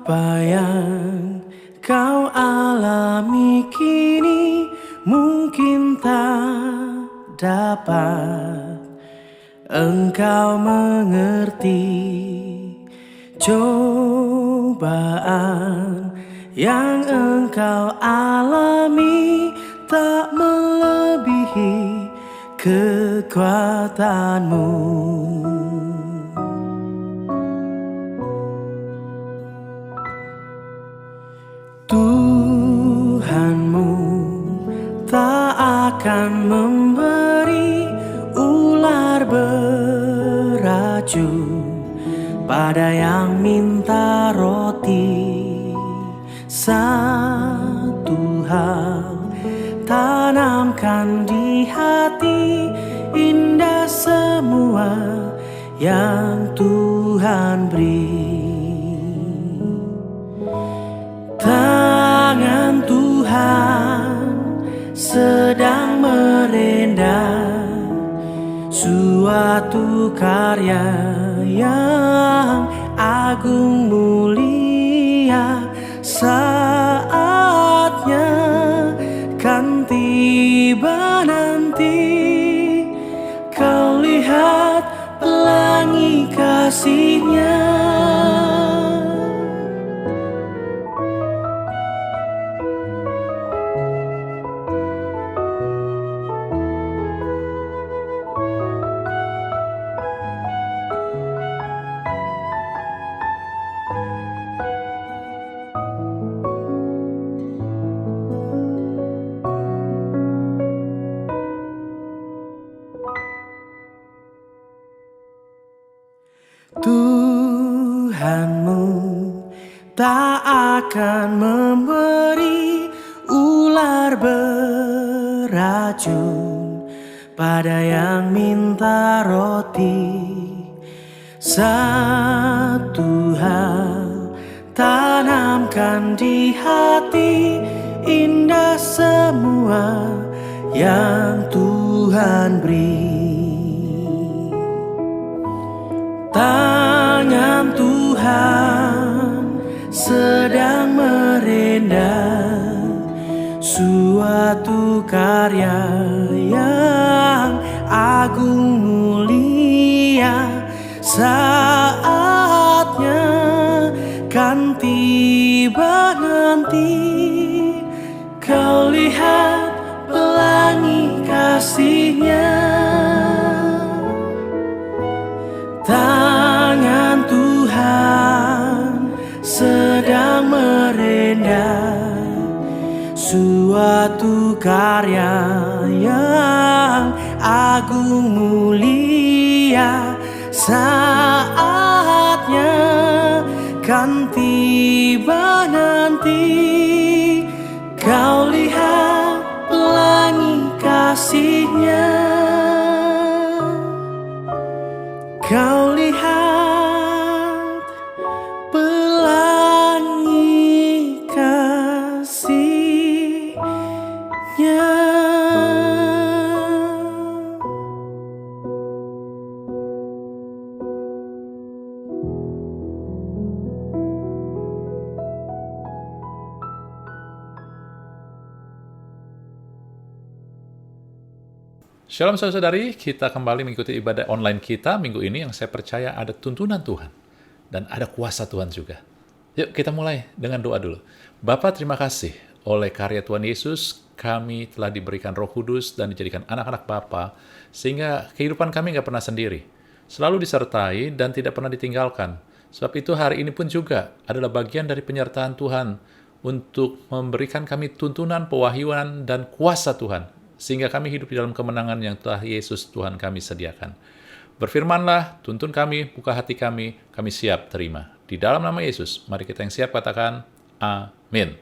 Apa yang kau alami kini mungkin tak dapat engkau mengerti. Cobaan yang engkau alami tak melebihi kekuatanmu. Tuhanmu tak akan memberi ular beracun pada yang minta roti. Satu hal tanamkan di hati, indah semua yang Tuhan beri. Tangan Tuhan sedang merendah suatu karya yang agung mulia. Saatnya kan tiba nanti, kau lihat pelangi kasih-Nya. Tuhanmu tak akan memberi ular beracun pada yang minta roti. Satu hal tanamkan di hati, indah semua yang Tuhan beri. Tangan Tuhan sedang merendah suatu karya yang agung mulia. Saatnya kan tiba nanti, kau lihat pelangi kasih-Nya. Tangan Tuhan sedang merendah suatu karya yang agung mulia. Saatnya kan tiba nanti, kau lihat pelangi kasih-Nya. Kau lihat pelangi kasih-Nya. Shalom saudara-saudari, kita kembali mengikuti ibadah online kita minggu ini yang saya percaya ada tuntunan Tuhan dan ada kuasa Tuhan juga. Yuk kita mulai dengan doa dulu. Bapa, terima kasih oleh karya Tuhan Yesus, kami telah diberikan Roh Kudus dan dijadikan anak-anak Bapa, sehingga kehidupan kami nggak pernah sendiri, selalu disertai dan tidak pernah ditinggalkan. Sebab itu hari ini pun juga adalah bagian dari penyertaan Tuhan untuk memberikan kami tuntunan, pewahyuan, dan kuasa Tuhan, sehingga kami hidup di dalam kemenangan yang telah Yesus Tuhan kami sediakan. Berfirmanlah, tuntun kami, buka hati kami siap terima. Di dalam nama Yesus, mari kita yang siap katakan, amin.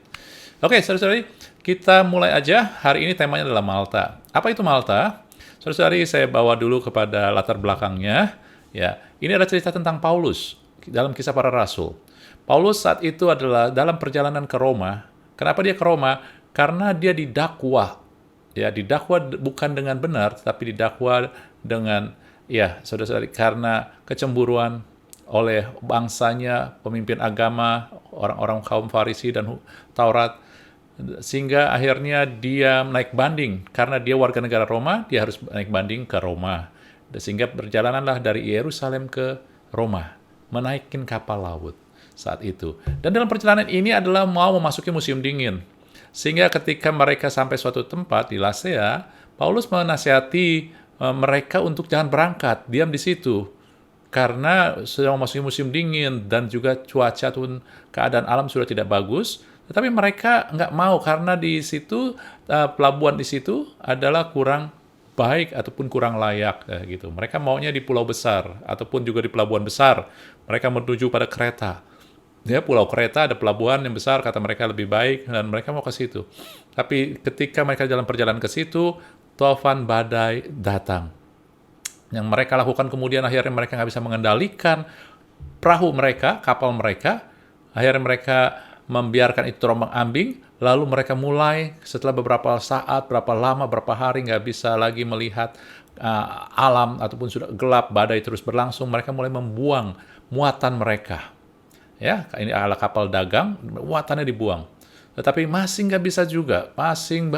Oke, saudara-saudari, kita mulai aja. Hari ini temanya adalah Malta. Apa itu Malta? Saudara-saudari, saya bawa dulu kepada latar belakangnya. Ya, ini adalah cerita tentang Paulus dalam Kisah Para Rasul. Paulus saat itu adalah dalam perjalanan ke Roma. Kenapa dia ke Roma? Karena dia didakwa. Ya, didakwa bukan dengan benar, tapi didakwa dengan, ya, saudara-saudari, karena kecemburuan, oleh bangsanya, pemimpin agama, orang-orang kaum Farisi dan Taurat, sehingga akhirnya dia naik banding. Karena dia warga negara Roma, dia harus naik banding ke Roma. Sehingga perjalananlah dari Yerusalem ke Roma, menaikin kapal laut saat itu. Dan dalam perjalanan ini adalah mau memasuki musim dingin. Sehingga ketika mereka sampai suatu tempat di Lasea, Paulus menasihati mereka untuk jangan berangkat, diam di situ. Karena sedang memasuki musim dingin dan juga cuaca pun keadaan alam sudah tidak bagus, tetapi mereka nggak mau karena di situ pelabuhan di situ adalah kurang baik ataupun kurang layak gitu. Mereka maunya di pulau besar ataupun juga di pelabuhan besar. Mereka menuju pada Kreta. Ya, pulau Kreta ada pelabuhan yang besar, kata mereka lebih baik dan mereka mau ke situ. Tapi ketika mereka dalam perjalanan ke situ, topan badai datang. Yang mereka lakukan kemudian akhirnya mereka nggak bisa mengendalikan perahu mereka, kapal mereka. Akhirnya mereka membiarkan itu terombang-ambing, lalu mereka mulai setelah beberapa saat, berapa lama, berapa hari nggak bisa lagi melihat alam ataupun sudah gelap, badai terus berlangsung, mereka mulai membuang muatan mereka. Ya, ini ala kapal dagang, muatannya dibuang. Tetapi masih nggak bisa juga, masih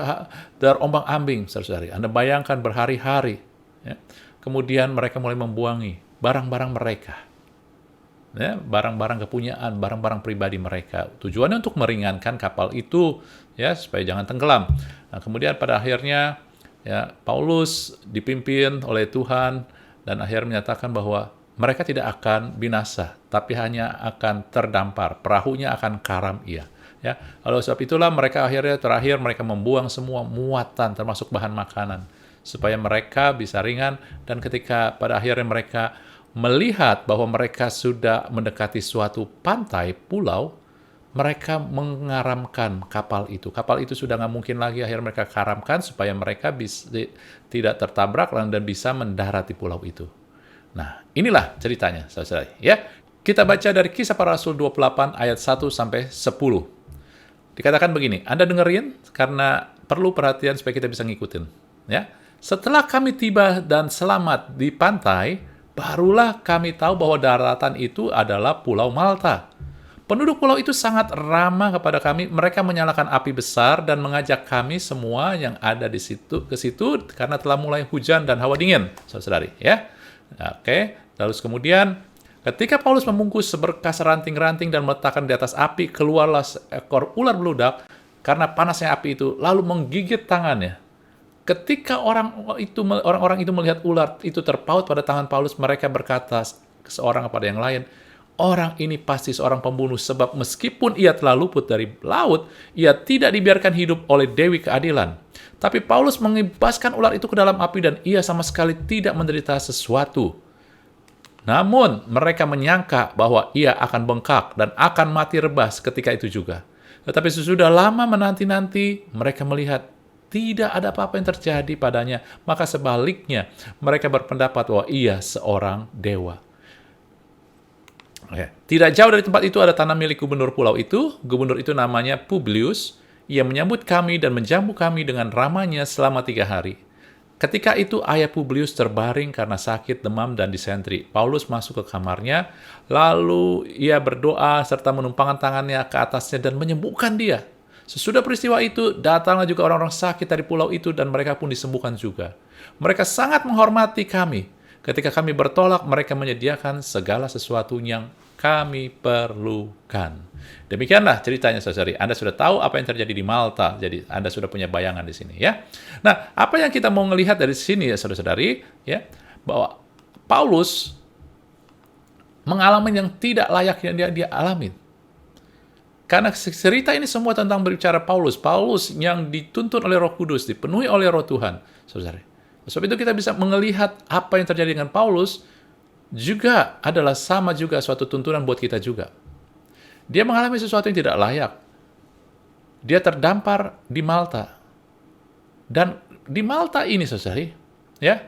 terombang-ambing, saudara-saudari. Anda bayangkan berhari-hari. Ya. Kemudian mereka mulai membuangi barang-barang mereka. Ya, barang-barang kepunyaan, barang-barang pribadi mereka. Tujuannya untuk meringankan kapal itu, ya, supaya jangan tenggelam. Nah, kemudian pada akhirnya, ya, Paulus dipimpin oleh Tuhan dan akhirnya menyatakan bahwa mereka tidak akan binasa, tapi hanya akan terdampar. Perahunya akan karam ia. Ya, lalu sebab itulah mereka akhirnya terakhir mereka membuang semua muatan, termasuk bahan makanan, supaya mereka bisa ringan, dan ketika pada akhirnya mereka melihat bahwa mereka sudah mendekati suatu pantai, pulau, mereka mengaramkan kapal itu. Kapal itu sudah nggak mungkin lagi, akhirnya mereka karamkan supaya mereka tidak tertabrak dan bisa mendarat di pulau itu. Nah, inilah ceritanya, saudara. Ya, kita baca dari Kisah Para Rasul 28 ayat 1 sampai 10. Dikatakan begini, Anda dengerin karena perlu perhatian supaya kita bisa ngikutin, ya. Setelah kami tiba dan selamat di pantai, barulah kami tahu bahwa daratan itu adalah Pulau Malta. Penduduk pulau itu sangat ramah kepada kami. Mereka menyalakan api besar dan mengajak kami semua yang ada di situ ke situ karena telah mulai hujan dan hawa dingin, saudari. Ya, oke. Lalu kemudian, ketika Paulus membungkus seberkas ranting-ranting dan meletakkan di atas api, keluarlah seekor ular beludak karena panasnya api itu, lalu menggigit tangannya. Ketika orang-orang itu melihat ular itu terpaut pada tangan Paulus, mereka berkata seorang kepada yang lain, orang ini pasti seorang pembunuh, sebab meskipun ia telah luput dari laut, ia tidak dibiarkan hidup oleh Dewi Keadilan. Tapi Paulus mengibaskan ular itu ke dalam api dan ia sama sekali tidak menderita sesuatu. Namun mereka menyangka bahwa ia akan bengkak dan akan mati rebas ketika itu juga. Tetapi sesudah lama menanti-nanti, mereka melihat tidak ada apa-apa yang terjadi padanya. Maka sebaliknya, mereka berpendapat bahwa ia seorang dewa. Tidak jauh dari tempat itu ada tanah milik gubernur pulau itu. Gubernur itu namanya Publius. Ia menyambut kami dan menjamu kami dengan ramahnya selama 3 hari. Ketika itu ayah Publius terbaring karena sakit, demam, dan disentri. Paulus masuk ke kamarnya, lalu ia berdoa serta menumpangkan tangannya ke atasnya dan menyembuhkan dia. Sesudah peristiwa itu, datanglah juga orang-orang sakit dari pulau itu dan mereka pun disembuhkan juga. Mereka sangat menghormati kami. Ketika kami bertolak, mereka menyediakan segala sesuatu yang kami perlukan. Demikianlah ceritanya, saudari. Anda sudah tahu apa yang terjadi di Malta, jadi Anda sudah punya bayangan di sini, ya. Nah, apa yang kita mau melihat dari sini, ya, saudara-saudari, ya, bahwa Paulus mengalami yang tidak layak yang dia alamin. Karena cerita ini semua tentang berbicara Paulus. Paulus yang dituntun oleh Roh Kudus, dipenuhi oleh Roh Tuhan, saudara. Sebab itu kita bisa melihat apa yang terjadi dengan Paulus juga adalah sama juga suatu tuntunan buat kita juga. Dia mengalami sesuatu yang tidak layak. Dia terdampar di Malta. Dan di Malta ini, saudari, ya,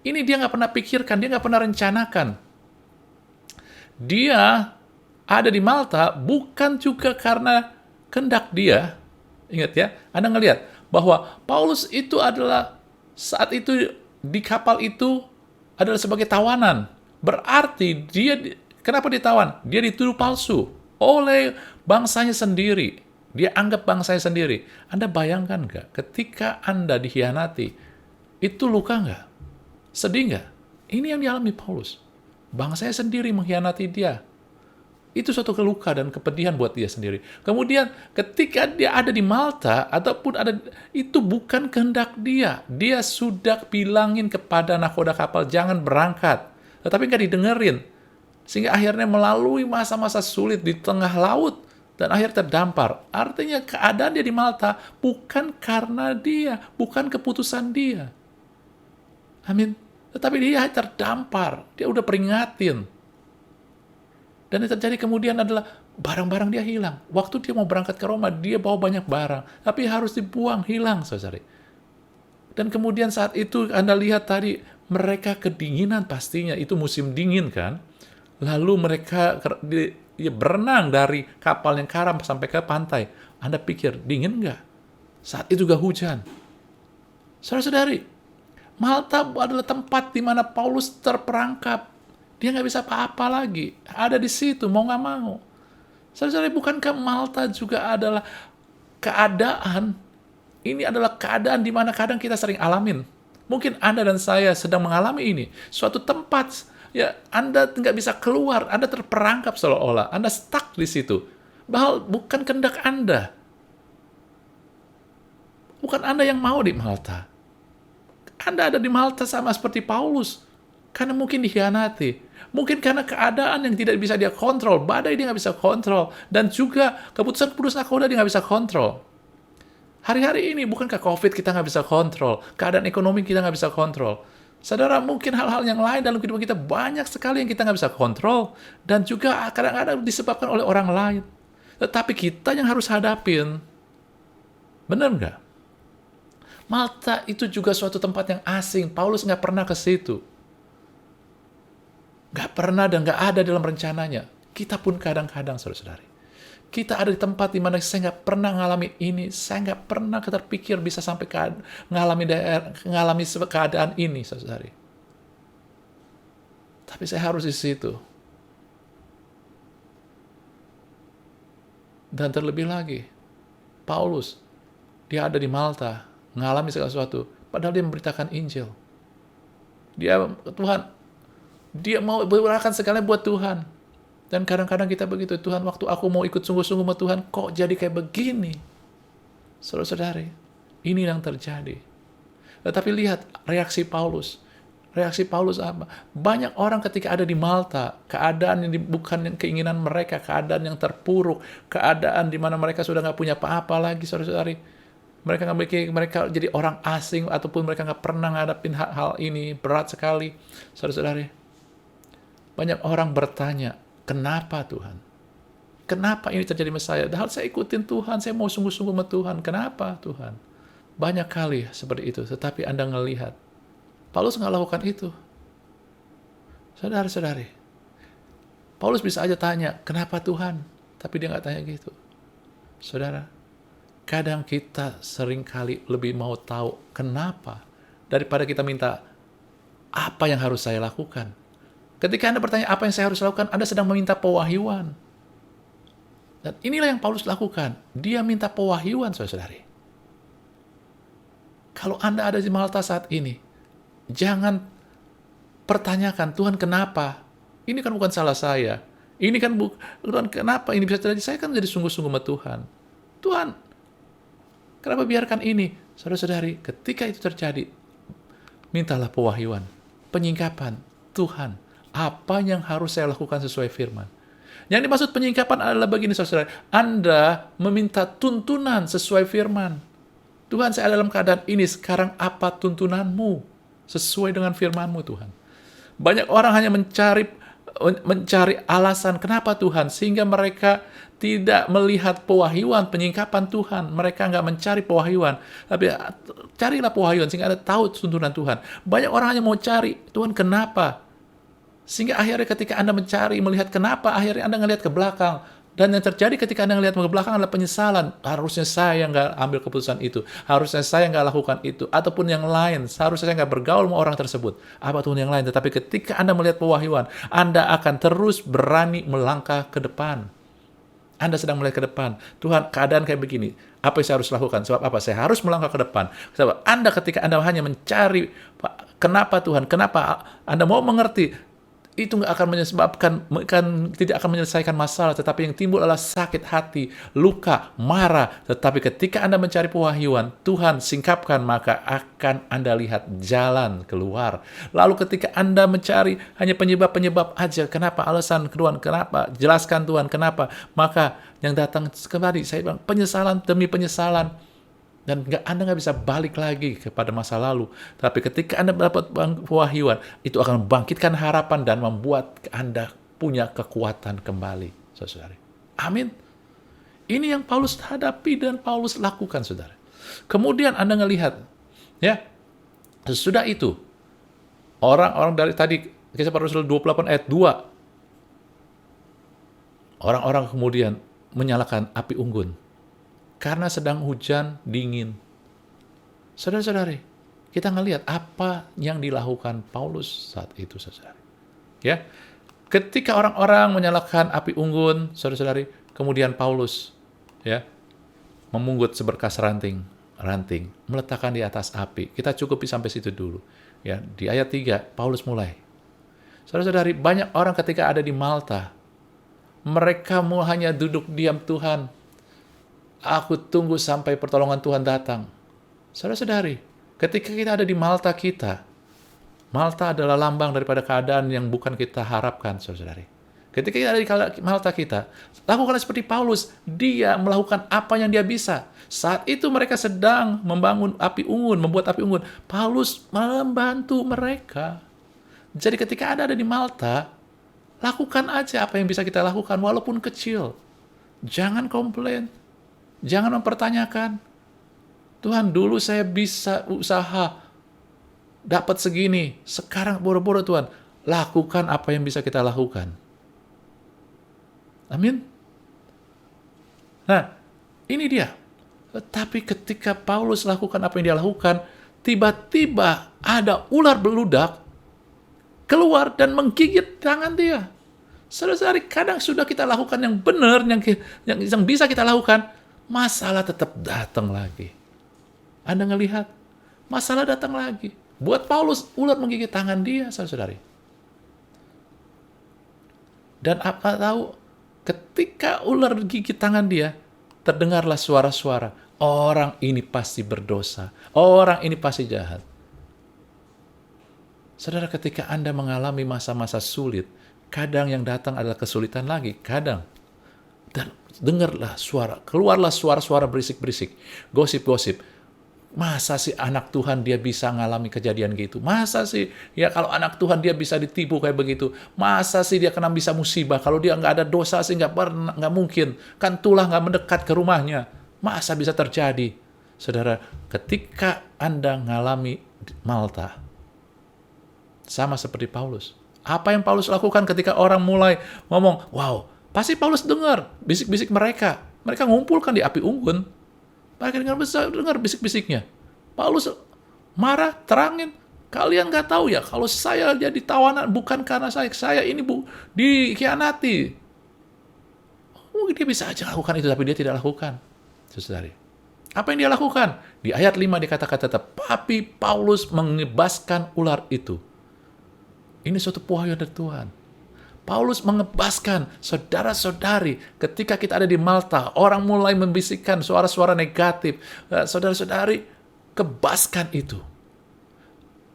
ini dia nggak pernah pikirkan, dia nggak pernah rencanakan. Dia ada di Malta bukan juga karena kehendak dia. Ingat ya, Anda ngelihat bahwa Paulus itu adalah saat itu di kapal itu adalah sebagai tawanan. Berarti kenapa ditawan? Dia dituduh palsu oleh bangsanya sendiri. Dia anggap bangsanya sendiri. Anda bayangkan nggak, ketika Anda dikhianati, itu luka nggak? Sedih nggak? Ini yang dialami Paulus. Bangsanya sendiri mengkhianati dia. Itu suatu keluka dan kepedihan buat dia sendiri. Kemudian ketika dia ada di Malta, ataupun itu bukan kehendak dia. Dia sudah bilangin kepada nakoda kapal, jangan berangkat. Tetapi nggak didengerin. Sehingga akhirnya melalui masa-masa sulit di tengah laut, dan akhirnya terdampar. Artinya keadaan dia di Malta bukan karena dia, bukan keputusan dia. Amin. Tetapi dia terdampar. Dia udah peringatin. Dan yang terjadi kemudian adalah barang-barang dia hilang. Waktu dia mau berangkat ke Roma, dia bawa banyak barang. Tapi harus dibuang, hilang, saudara. Dan kemudian saat itu Anda lihat tadi, mereka kedinginan pastinya. Itu musim dingin kan. Lalu mereka berenang dari kapal yang karam sampai ke pantai. Anda pikir, dingin nggak? Saat itu juga hujan. Saudara-saudari, Malta adalah tempat di mana Paulus terperangkap. Dia nggak bisa apa-apa lagi. Ada di situ, mau nggak mau. Saudara-saudari, bukankah Malta juga adalah keadaan, ini adalah keadaan di mana kadang kita sering alamin. Mungkin Anda dan saya sedang mengalami ini. Suatu tempat, ya Anda nggak bisa keluar, Anda terperangkap seolah-olah. Anda stuck di situ. Bahal bukan kehendak Anda. Bukan Anda yang mau di Malta. Anda ada di Malta sama seperti Paulus. Karena mungkin dikhianati. Mungkin karena keadaan yang tidak bisa dia kontrol. Badai dia nggak bisa kontrol. Dan juga keputusan-keputusan nakoda dia nggak bisa kontrol. Hari-hari ini bukankah COVID kita nggak bisa kontrol. Keadaan ekonomi kita nggak bisa kontrol. Saudara, mungkin hal-hal yang lain dalam kehidupan kita banyak sekali yang kita nggak bisa kontrol. Dan juga kadang-kadang disebabkan oleh orang lain. Tetapi kita yang harus hadapin. Benar nggak? Malta itu juga suatu tempat yang asing. Paulus nggak pernah ke situ. Nggak pernah dan nggak ada dalam rencananya. Kita pun kadang-kadang, saudara-saudari. Kita ada di tempat di mana saya nggak pernah ngalami ini. Saya nggak pernah terpikir bisa sampai ngalami keadaan ini, saudara-saudari. Tapi saya harus di situ. Dan terlebih lagi, Paulus, dia ada di Malta, mengalami segala sesuatu, padahal dia memberitakan Injil. Dia mau berlakukan segalanya buat Tuhan. Dan kadang-kadang kita begitu, Tuhan, waktu aku mau ikut sungguh-sungguh sama Tuhan, kok jadi kayak begini? Saudara-saudari, ini yang terjadi. Tetapi lihat reaksi Paulus. Reaksi Paulus apa? Banyak orang ketika ada di Malta, keadaan yang bukan keinginan mereka, keadaan yang terpuruk, keadaan di mana mereka sudah nggak punya apa-apa lagi, saudara-saudari. Mereka jadi orang asing, ataupun mereka nggak pernah ngadapin hal ini, berat sekali, saudara-saudari. Banyak orang bertanya, kenapa Tuhan? Kenapa ini terjadi sama saya? Padahal saya ikutin Tuhan, saya mau sungguh-sungguh sama Tuhan. Kenapa Tuhan? Banyak kali seperti itu, tetapi Anda ngelihat, Paulus nggak lakukan itu. Saudara-saudari, Paulus bisa aja tanya, kenapa Tuhan? Tapi dia nggak tanya gitu. Saudara, kadang kita sering kali lebih mau tahu kenapa daripada kita minta apa yang harus saya lakukan. Ketika Anda bertanya apa yang saya harus lakukan, Anda sedang meminta pewahyuan. Dan inilah yang Paulus lakukan. Dia minta pewahyuan, saudara-saudari. Kalau Anda ada di Malta saat ini, jangan pertanyakan, Tuhan kenapa? Ini kan bukan salah saya. Ini kan Tuhan kenapa ini bisa terjadi? Saya kan jadi sungguh-sungguh sama Tuhan. Tuhan, kenapa biarkan ini? Saudara-saudari, ketika itu terjadi, mintalah pewahyuan, penyingkapan. Tuhan, apa yang harus saya lakukan sesuai firman? Yang dimaksud penyingkapan adalah begini, saudara. Anda meminta tuntunan sesuai firman. Tuhan, saya dalam keadaan ini, sekarang apa tuntunanmu? Sesuai dengan firman-Mu, Tuhan. Banyak orang hanya mencari alasan kenapa Tuhan, sehingga mereka tidak melihat pewahyuan, penyingkapan Tuhan. Mereka nggak mencari pewahyuan. Tapi carilah pewahyuan, sehingga Anda tahu tuntunan Tuhan. Banyak orang hanya mau cari, Tuhan kenapa? Sehingga akhirnya ketika Anda mencari, melihat kenapa, akhirnya Anda ngelihat ke belakang. Dan yang terjadi ketika Anda melihat ke belakang adalah penyesalan. Harusnya saya nggak ambil keputusan itu. Harusnya saya nggak lakukan itu. Ataupun yang lain. Seharusnya saya nggak bergaul sama orang tersebut. Apapun yang lain. Tetapi ketika Anda melihat pewahyuan, Anda akan terus berani melangkah ke depan. Anda sedang melihat ke depan. Tuhan, keadaan kayak begini. Apa yang saya harus lakukan? Sebab apa? Saya harus melangkah ke depan. Sebab ketika Anda hanya mencari, kenapa Tuhan? Kenapa? Anda mau mengerti. Itu nggak akan tidak akan menyelesaikan masalah, tetapi yang timbul adalah sakit hati, luka, marah. Tetapi ketika Anda mencari pewahyuan, Tuhan singkapkan, maka akan Anda lihat jalan keluar. Lalu ketika Anda mencari hanya penyebab-penyebab aja, kenapa, alasan Tuhan, kenapa, jelaskan Tuhan, kenapa, maka yang datang kembali, saya bilang, penyesalan demi penyesalan. Dan Anda nggak bisa balik lagi kepada masa lalu. Tapi ketika Anda mendapat pewahyuan, itu akan membangkitkan harapan dan membuat Anda punya kekuatan kembali, saudara. Amin. Ini yang Paulus hadapi dan Paulus lakukan, saudara. Kemudian Anda ngelihat, ya, sesudah itu, orang-orang dari tadi, Kisah Para Rasul 28 ayat 2, orang-orang kemudian menyalakan api unggun. Karena sedang hujan dingin. Saudara-saudari, kita ngelihat apa yang dilakukan Paulus saat itu, saudara. Ya, ketika orang-orang menyalakan api unggun, saudara-saudari, kemudian Paulus, ya, memungut seberkas ranting, meletakkan di atas api. Kita cukupi sampai situ dulu. Ya, di ayat 3, Paulus mulai. Saudara-saudari, banyak orang ketika ada di Malta, mereka mau hanya duduk diam, Tuhan, aku tunggu sampai pertolongan Tuhan datang. Saudara-saudari, ketika kita ada di Malta kita, Malta adalah lambang daripada keadaan yang bukan kita harapkan, saudara-saudari. Ketika kita ada di Malta kita, lakukanlah seperti Paulus. Dia melakukan apa yang dia bisa. Saat itu mereka sedang membangun api unggun, membuat api unggun. Paulus membantu mereka. Jadi ketika Anda ada di Malta, lakukan aja apa yang bisa kita lakukan, walaupun kecil. Jangan komplain. Jangan mempertanyakan, Tuhan, dulu saya bisa usaha dapat segini, sekarang boro-boro, Tuhan. Lakukan apa yang bisa kita lakukan. Amin. Nah, ini dia. Tapi ketika Paulus lakukan apa yang dia lakukan, tiba-tiba ada ular beludak keluar dan menggigit tangan dia. Saudara-saudari, kadang sudah kita lakukan yang benar, yang bisa kita lakukan, masalah tetap datang lagi. Anda ngelihat, masalah datang lagi. Buat Paulus, ular menggigit tangan dia, saudara-saudari. Dan apa tahu, ketika ular gigit tangan dia, terdengarlah suara-suara, orang ini pasti berdosa, orang ini pasti jahat. Saudara, ketika Anda mengalami masa-masa sulit, kadang yang datang adalah kesulitan lagi, kadang. Dan dengarlah suara, keluarlah suara-suara berisik-berisik, gosip-gosip. Masa sih anak Tuhan dia bisa ngalami kejadian gitu? Masa sih, ya kalau anak Tuhan dia bisa ditipu kayak begitu? Masa sih dia kena bisa musibah? Kalau dia nggak ada dosa sih nggak mungkin. Kan tulah nggak mendekat ke rumahnya. Masa bisa terjadi? Saudara, ketika Anda ngalami Malta, sama seperti Paulus. Apa yang Paulus lakukan ketika orang mulai ngomong, wow, pasti Paulus dengar bisik-bisik mereka. Mereka ngumpulkan di api unggun. Mereka dengar bisik-bisiknya. Paulus marah, terangin. Kalian nggak tahu ya, kalau saya jadi tawanan bukan karena saya ini dikhianati. Mungkin dia bisa aja lakukan itu, tapi dia tidak lakukan. Saudari. Apa yang dia lakukan? Di ayat 5 dikatakan tetap, tapi Paulus mengebaskan ular itu. Ini suatu pewahyuan dari Tuhan. Paulus mengebaskan saudara-saudari ketika kita ada di Malta, orang mulai membisikkan suara-suara negatif. Saudara-saudari, kebaskan itu.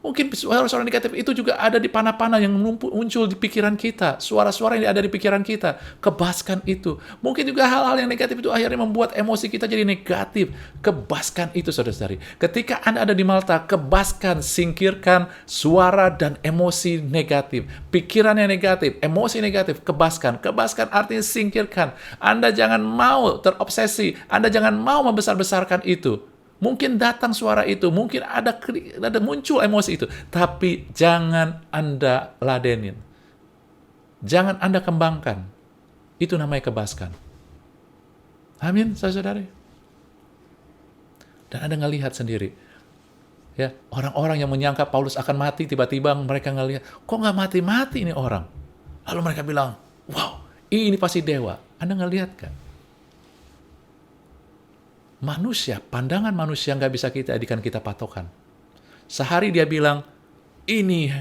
Mungkin suara-suara negatif itu juga ada di panah-panah yang muncul di pikiran kita. Suara-suara yang ada di pikiran kita. Kebaskan itu. Mungkin juga hal-hal yang negatif itu akhirnya membuat emosi kita jadi negatif. Kebaskan itu, saudara-saudari. Ketika Anda ada di Malta, kebaskan, singkirkan suara dan emosi negatif. Pikiran yang negatif, emosi negatif, kebaskan. Kebaskan artinya singkirkan. Anda jangan mau terobsesi. Anda jangan mau membesar-besarkan itu. Mungkin datang suara itu, mungkin ada muncul emosi itu, tapi jangan Anda ladenin. Jangan Anda kembangkan. Itu namanya kebaskan. Amin, saudara-saudari. Dan Anda ngelihat sendiri, ya, orang-orang yang menyangka Paulus akan mati, tiba-tiba mereka ngelihat, kok nggak mati-mati ini orang? Lalu mereka bilang, wow, ini pasti dewa. Anda ngelihat kan? Manusia, pandangan manusia nggak bisa kita jadikan kita patokan. Sehari dia bilang, ini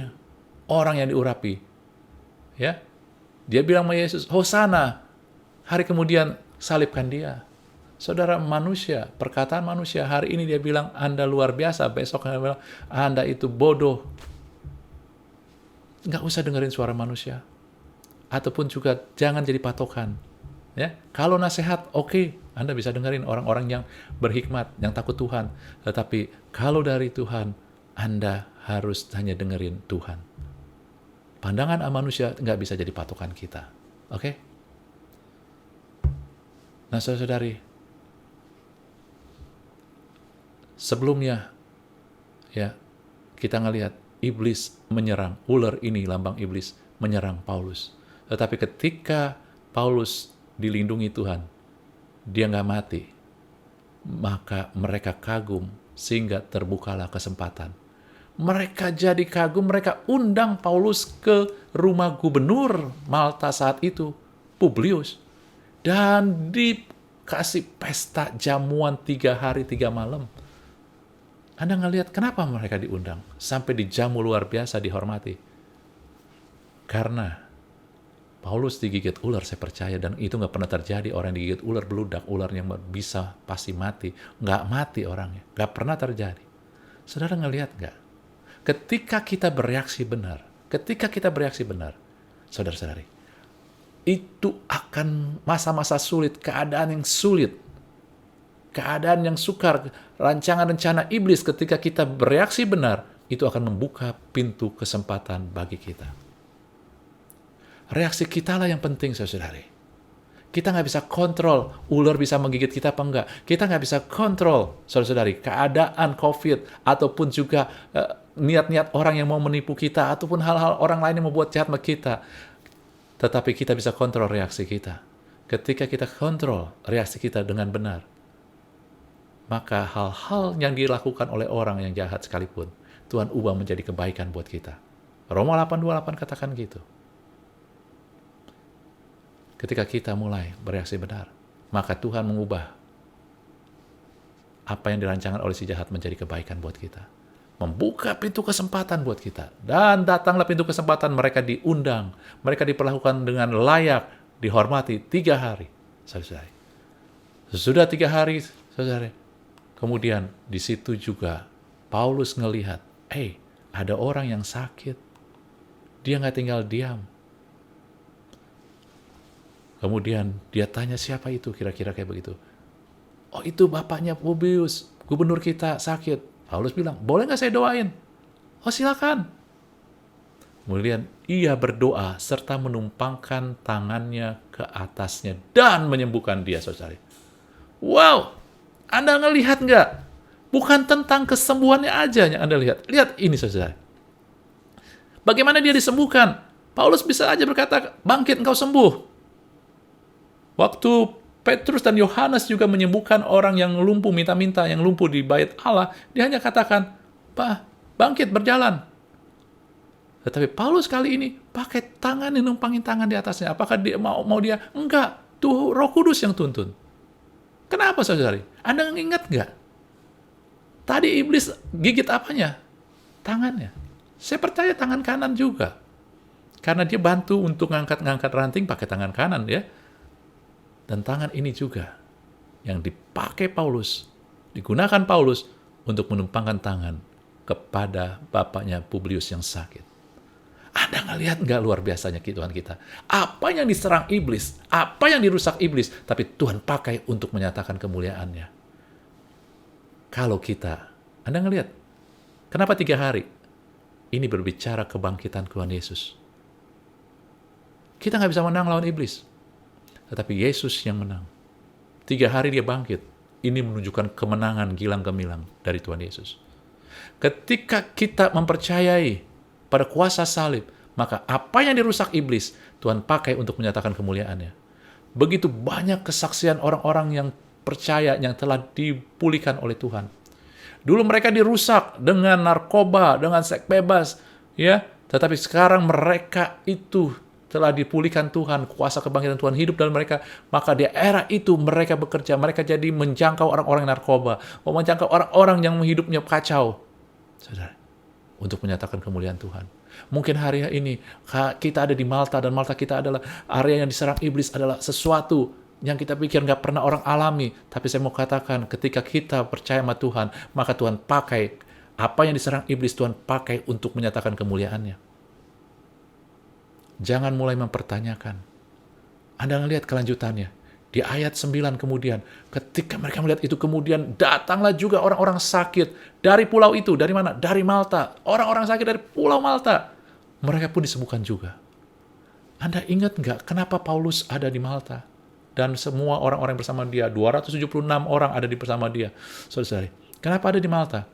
orang yang diurapi. Ya, dia bilang sama Yesus, Hosana. Hari kemudian salibkan dia. Saudara, manusia, perkataan manusia, hari ini dia bilang, Anda luar biasa, besok dia bilang, Anda itu bodoh. Nggak usah dengerin suara manusia. Ataupun juga jangan jadi patokan. Ya, kalau nasihat, oke, Anda bisa dengerin orang-orang yang berhikmat, yang takut Tuhan. Tetapi kalau dari Tuhan, Anda harus hanya dengerin Tuhan. Pandangan manusia nggak bisa jadi patokan kita. Oke? Nah, saudara-saudari, sebelumnya, ya, kita ngelihat iblis menyerang, ular ini lambang iblis menyerang Paulus. Tetapi ketika Paulus dilindungi Tuhan, dia nggak mati, maka mereka kagum sehingga terbukalah kesempatan. Mereka jadi kagum, mereka undang Paulus ke rumah gubernur Malta saat itu, Publius, dan dikasih pesta jamuan 3 hari 3 malam. Anda ngelihat kenapa mereka diundang sampai dijamu luar biasa, dihormati? Karena Paulus digigit ular, saya percaya, dan itu nggak pernah terjadi. Orang yang digigit ular beludak, ular yang bisa pasti mati. Nggak mati orangnya, nggak pernah terjadi. Saudara ngelihat nggak? Ketika kita bereaksi benar, saudara-saudari, itu akan masa-masa sulit, keadaan yang sulit, keadaan yang sukar, rancangan-rencana iblis, ketika kita bereaksi benar, itu akan membuka pintu kesempatan bagi kita. Reaksi kita lah yang penting, saudara-saudari. Kita nggak bisa kontrol ular bisa menggigit kita apa enggak. Kita nggak bisa kontrol, saudara-saudari, keadaan COVID, ataupun juga niat-niat orang yang mau menipu kita, ataupun hal-hal orang lain yang membuat jahat sama kita. Tetapi kita bisa kontrol reaksi kita. Ketika kita kontrol reaksi kita dengan benar, maka hal-hal yang dilakukan oleh orang yang jahat sekalipun, Tuhan ubah menjadi kebaikan buat kita. Roma 8:28 katakan gitu. Ketika kita mulai bereaksi benar, maka Tuhan mengubah apa yang dirancangkan oleh si jahat menjadi kebaikan buat kita. Membuka pintu kesempatan buat kita. Dan datanglah pintu kesempatan, mereka diundang. Mereka diperlakukan dengan layak, dihormati 3 hari. Saudara. Sesudah 3 hari, saudara, kemudian di situ juga Paulus ngelihat, ada orang yang sakit. Dia nggak tinggal diam. Kemudian dia tanya, siapa itu, kira-kira kayak begitu. Oh, itu bapaknya Publius, gubernur kita sakit. Paulus bilang, boleh nggak saya doain? Oh, silakan. Kemudian ia berdoa serta menumpangkan tangannya ke atasnya dan menyembuhkan dia, saudara. Wow, Anda ngelihat nggak? Bukan tentang kesembuhannya aja yang Anda lihat. Lihat ini, saudara. Bagaimana dia disembuhkan? Paulus bisa aja berkata, bangkit engkau sembuh. Waktu Petrus dan Yohanes juga menyembuhkan orang yang lumpuh, minta-minta, yang lumpuh di bait Allah, dia hanya katakan, bangkit, berjalan. Tetapi Paulus kali ini pakai tangan, numpangin tangan di atasnya. Apakah dia mau dia? Enggak, tuh Roh Kudus yang tuntun. Kenapa, saudari? Anda ingat nggak? Tadi iblis gigit apanya? Tangannya. Saya percaya tangan kanan juga. Karena dia bantu untuk ngangkat ranting pakai tangan kanan, ya. Dan tangan ini juga yang dipakai Paulus, digunakan Paulus untuk menumpangkan tangan kepada bapaknya Publius yang sakit. Anda ngelihat nggak luar biasanya Tuhan kita? Apa yang diserang iblis, apa yang dirusak iblis, tapi Tuhan pakai untuk menyatakan kemuliaannya. Kalau kita, Anda ngelihat, kenapa 3 hari? Ini berbicara kebangkitan Tuhan Yesus. Kita nggak bisa menang lawan iblis. Tetapi Yesus yang menang. 3 hari dia bangkit. Ini menunjukkan kemenangan gilang gemilang dari Tuhan Yesus. Ketika kita mempercayai pada kuasa salib, maka apa yang dirusak iblis, Tuhan pakai untuk menyatakan kemuliaannya. Begitu banyak kesaksian orang-orang yang percaya yang telah dipulihkan oleh Tuhan. Dulu mereka dirusak dengan narkoba, dengan seks bebas, ya. Tetapi sekarang mereka itu telah dipulihkan Tuhan, kuasa kebangkitan Tuhan hidup dalam mereka. Maka di era itu mereka bekerja, mereka jadi menjangkau orang-orang narkoba, menjangkau orang-orang yang hidupnya kacau. Saudara, untuk menyatakan kemuliaan Tuhan. Mungkin hari ini kita ada di Malta, dan Malta kita adalah area yang diserang iblis, adalah sesuatu yang kita pikir nggak pernah orang alami. Tapi saya mau katakan, ketika kita percaya sama Tuhan, maka Tuhan pakai apa yang diserang iblis, Tuhan pakai untuk menyatakan kemuliaannya. Jangan mulai mempertanyakan. Anda ngelihat kelanjutannya. Di ayat 9 kemudian, ketika mereka melihat itu, kemudian datanglah juga orang-orang sakit dari pulau itu. Dari mana? Dari Malta. Orang-orang sakit dari pulau Malta. Mereka pun disembuhkan juga. Anda ingat nggak kenapa Paulus ada di Malta? Dan semua orang-orang bersama dia, 276 orang ada bersama dia. Saudara-saudari, kenapa ada di Malta?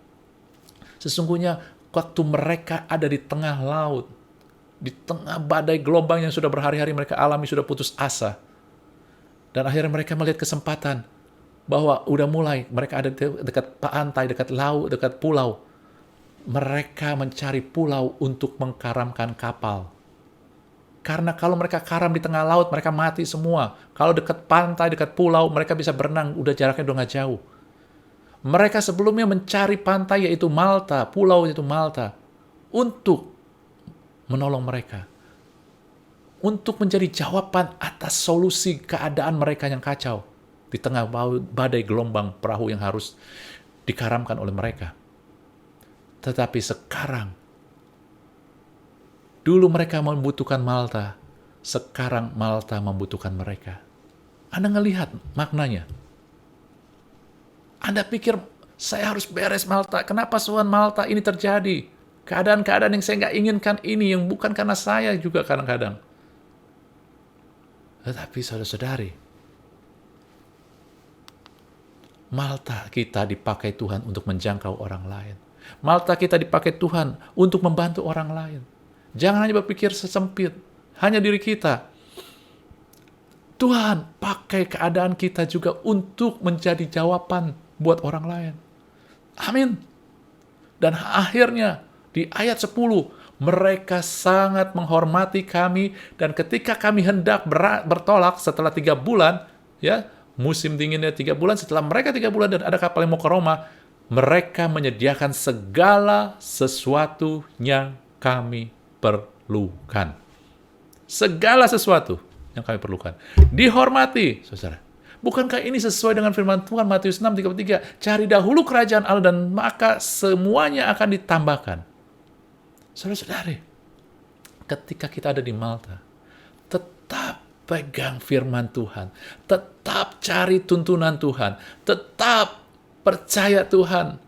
Sesungguhnya waktu mereka ada di tengah laut, di tengah badai gelombang yang sudah berhari-hari mereka alami, sudah putus asa. Dan akhirnya mereka melihat kesempatan bahwa udah mulai, mereka ada dekat pantai, dekat laut, dekat pulau. Mereka mencari pulau untuk mengkaramkan kapal. Karena kalau mereka karam di tengah laut, mereka mati semua. Kalau dekat pantai, dekat pulau, mereka bisa berenang, udah jaraknya udah nggak jauh. Mereka sebelumnya mencari pantai, yaitu Malta, pulau yaitu Malta, untuk menolong mereka. Untuk menjadi jawaban atas solusi keadaan mereka yang kacau. Di tengah badai gelombang perahu yang harus dikaramkan oleh mereka. Tetapi sekarang, dulu mereka membutuhkan Malta, sekarang Malta membutuhkan mereka. Anda ngelihat maknanya. Anda pikir, saya harus beres Malta. Kenapa Tuhan Malta ini terjadi? Keadaan-keadaan yang saya nggak inginkan ini, yang bukan karena saya juga kadang-kadang. Tetapi saudara-saudari, Malta kita dipakai Tuhan untuk menjangkau orang lain. Malta kita dipakai Tuhan untuk membantu orang lain. Jangan hanya berpikir sesempit, hanya diri kita. Tuhan pakai keadaan kita juga untuk menjadi jawaban buat orang lain. Amin. Dan akhirnya di ayat 10, mereka sangat menghormati kami, dan ketika kami hendak bertolak setelah 3 bulan, ya, musim dinginnya 3 bulan, setelah mereka 3 bulan dan ada kapal yang mau ke Roma, mereka menyediakan segala sesuatu yang kami perlukan. Segala sesuatu yang kami perlukan. Dihormati, saudara. Bukankah ini sesuai dengan firman Tuhan Matius 6:33? Cari dahulu kerajaan Allah dan maka semuanya akan ditambahkan. Saudara-saudari, ketika kita ada di Malta, tetap pegang firman Tuhan. Tetap cari tuntunan Tuhan. Tetap percaya Tuhan.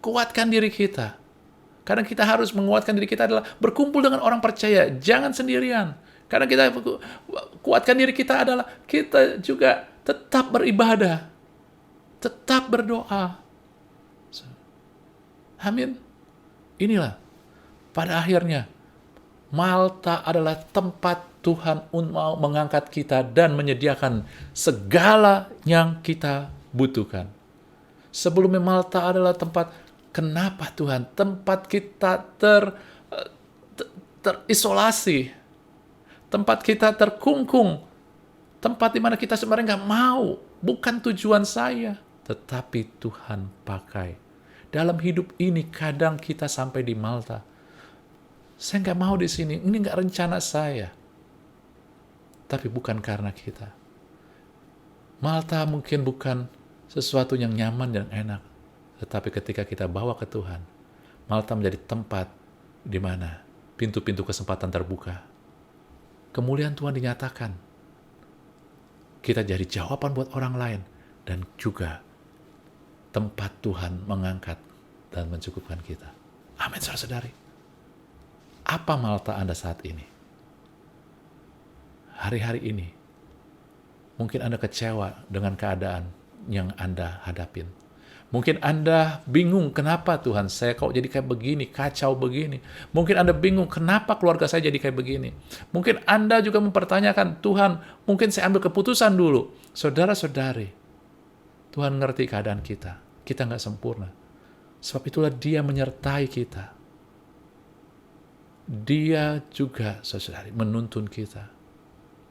Kuatkan diri kita. Karena kita harus menguatkan diri kita adalah berkumpul dengan orang percaya. Jangan sendirian. Karena kita kuatkan diri kita adalah kita juga tetap beribadah. Tetap berdoa. Amin. Inilah pada akhirnya Malta adalah tempat Tuhan mau mengangkat kita dan menyediakan segala yang kita butuhkan. Sebelumnya Malta adalah tempat, kenapa Tuhan? Tempat kita terisolasi. Tempat kita terkungkung. Tempat di mana kita sebenarnya nggak mau. Bukan tujuan saya. Tetapi Tuhan pakai. Dalam hidup ini kadang kita sampai di Malta. Saya nggak mau di sini. Ini nggak rencana saya. Tapi bukan karena kita. Malta mungkin bukan sesuatu yang nyaman dan enak. Tetapi ketika kita bawa ke Tuhan, Malta menjadi tempat di mana pintu-pintu kesempatan terbuka. Kemuliaan Tuhan dinyatakan. Kita jadi jawaban buat orang lain. Dan juga tempat Tuhan mengangkat dan mencukupkan kita. Amin, saudara-saudari. Apa Malta Anda saat ini? Hari-hari ini, mungkin Anda kecewa dengan keadaan yang Anda hadapin. Mungkin Anda bingung, kenapa Tuhan saya kok jadi kayak begini, kacau begini. Mungkin Anda bingung, kenapa keluarga saya jadi kayak begini. Mungkin Anda juga mempertanyakan, Tuhan, mungkin saya ambil keputusan dulu. Saudara-saudari, Tuhan ngerti keadaan kita. Kita nggak sempurna. Sebab itulah Dia menyertai kita. Dia juga, saudari, menuntun kita.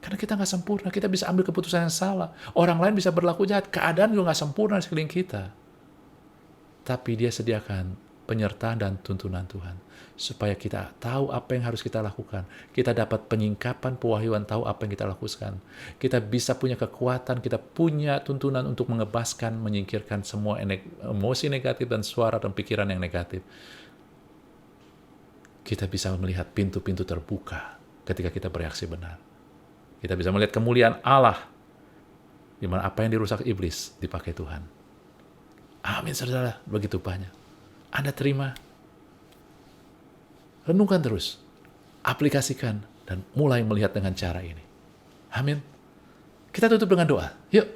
Karena kita nggak sempurna, kita bisa ambil keputusan yang salah. Orang lain bisa berlaku jahat, keadaan juga nggak sempurna di sekeliling kita. Tapi Dia sediakan penyertaan dan tuntunan Tuhan. Supaya kita tahu apa yang harus kita lakukan. Kita dapat penyingkapan, pewahyuan, tahu apa yang kita lakukan. Kita bisa punya kekuatan, kita punya tuntunan untuk mengebaskan, menyingkirkan semua emosi negatif dan suara dan pikiran yang negatif. Kita bisa melihat pintu-pintu terbuka ketika kita bereaksi benar. Kita bisa melihat kemuliaan Allah, di mana apa yang dirusak iblis dipakai Tuhan. Amin, saudara, begitu banyak. Anda terima, renungkan terus, aplikasikan, dan mulai melihat dengan cara ini. Amin. Kita tutup dengan doa. Yuk.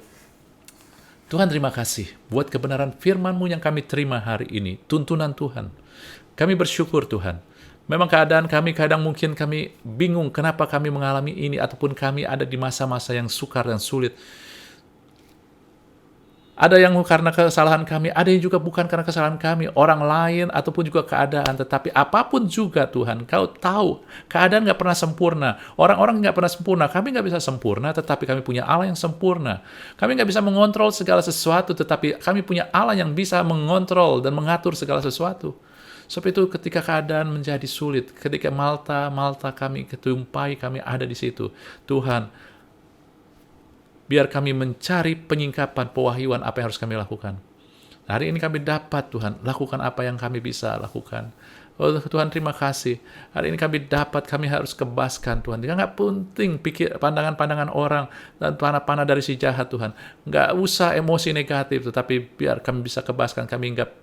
Tuhan, terima kasih buat kebenaran firman-Mu yang kami terima hari ini, tuntunan Tuhan. Kami bersyukur, Tuhan. Memang keadaan kami, kadang mungkin kami bingung kenapa kami mengalami ini, ataupun kami ada di masa-masa yang sukar dan sulit. Ada yang karena kesalahan kami, ada yang juga bukan karena kesalahan kami, orang lain, ataupun juga keadaan. Tetapi apapun juga Tuhan, Kau tahu, keadaan nggak pernah sempurna. Orang-orang nggak pernah sempurna, kami nggak bisa sempurna, tetapi kami punya Allah yang sempurna. Kami nggak bisa mengontrol segala sesuatu, tetapi kami punya Allah yang bisa mengontrol dan mengatur segala sesuatu. Sebab itu ketika keadaan menjadi sulit, ketika Malta kami ketumpai, kami ada di situ. Tuhan, biar kami mencari penyingkapan, pewahyuan apa yang harus kami lakukan. Hari ini kami dapat, Tuhan, lakukan apa yang kami bisa lakukan. Oh Tuhan, terima kasih. Hari ini kami dapat, kami harus kebaskan, Tuhan. Dia nggak penting pikir pandangan-pandangan orang dan panah-panah dari si jahat, Tuhan. Nggak usah emosi negatif, tetapi biar kami bisa kebaskan. Kami nggak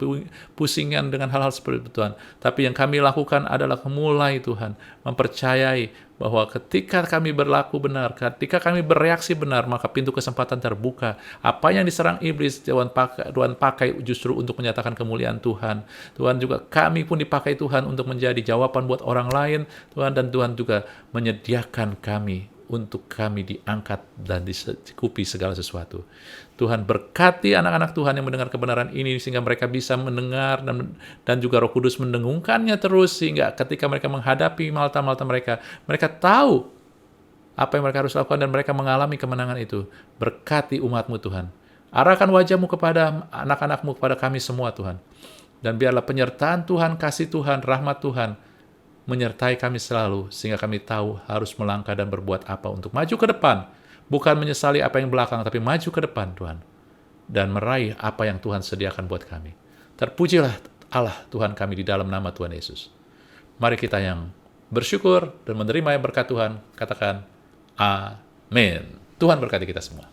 pusingan dengan hal-hal seperti itu, Tuhan. Tapi yang kami lakukan adalah mulai, Tuhan, mempercayai bahwa ketika kami berlaku benar, ketika kami bereaksi benar, maka pintu kesempatan terbuka. Apa yang diserang iblis, Tuhan pakai justru untuk menyatakan kemuliaan Tuhan. Tuhan juga, kami pun dipakai Tuhan untuk menjadi jawaban buat orang lain, Tuhan, dan Tuhan juga menyediakan kami untuk kami diangkat dan dicukupi segala sesuatu. Tuhan berkati anak-anak Tuhan yang mendengar kebenaran ini sehingga mereka bisa mendengar dan juga Roh Kudus mendengungkannya terus sehingga ketika mereka menghadapi Malta mereka tahu apa yang mereka harus lakukan dan mereka mengalami kemenangan itu. Berkati umat-Mu Tuhan. Arahkan wajah-Mu kepada anak-anak-Mu, kepada kami semua Tuhan. Dan biarlah penyertaan Tuhan, kasih Tuhan, rahmat Tuhan menyertai kami selalu, sehingga kami tahu harus melangkah dan berbuat apa untuk maju ke depan. Bukan menyesali apa yang belakang, tapi maju ke depan, Tuhan. Dan meraih apa yang Tuhan sediakan buat kami. Terpujilah Allah Tuhan kami di dalam nama Tuhan Yesus. Mari kita yang bersyukur dan menerima yang berkat Tuhan, katakan, Amin. Tuhan berkati kita semua.